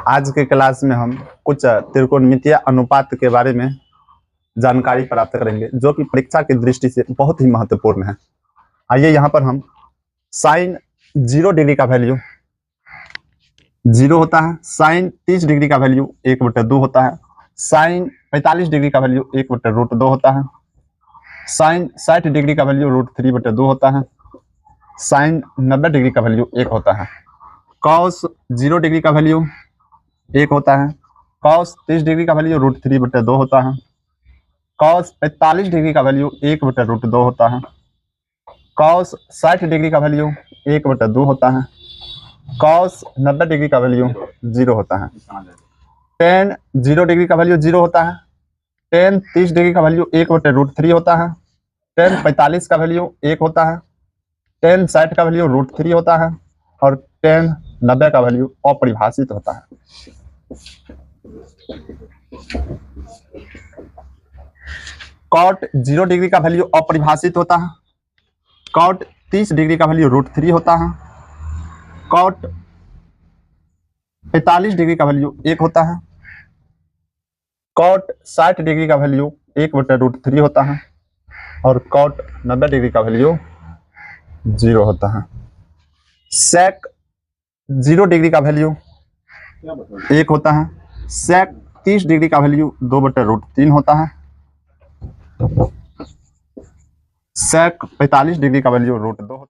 आज के क्लास में हम कुछ त्रिकोणमितीय अनुपात के बारे में जानकारी प्राप्त करेंगे, जो कि परीक्षा की दृष्टि से बहुत ही महत्वपूर्ण है। आइए यहाँ पर हम साइन 0 डिग्री का वैल्यू 0 होता है, साइन 30 डिग्री का वैल्यू 1/2 होता है, साइन 45 डिग्री का वैल्यू 1/√2 होता है, साइन 60 डिग्री का वैल्यू √3/2 होता है, साइन 90 डिग्री का वैल्यू 1 होता है, कॉस 0 डिग्री का वैल्यू 1 होता है, कॉस 30 डिग्री का वैल्यू √3/2 होता है, कॉस 45 डिग्री का वैल्यू 1/√2 होता है, कॉस 60 डिग्री का वैल्यू 1/2 होता है, कॉस 90 डिग्री का वैल्यू 0 होता है, टेन 0 डिग्री का वैल्यू 0 होता है, टेन 30 डिग्री का वैल्यू 1/√3 होता है, टेन 45 का वैल्यू 1 होता है, टेन 60 का वैल्यू √3 होता है और टेन 90 का वैल्यू अपरिभाषित होता है। कॉट 0 डिग्री का वैल्यू अपरिभाषित होता है, कॉट 30 डिग्री का वैल्यू √3 होता है, कॉट 45 डिग्री का वैल्यू 1 होता है, कॉट 60 डिग्री का वैल्यू 1/√3 होता है और कॉट 90 डिग्री का वैल्यू 0 होता है। सेक 0 डिग्री का वैल्यू 1 होता है, सेक 30 डिग्री का वैल्यू 2/√3 होता है, सेक 45 डिग्री का वैल्यू √2 होता है।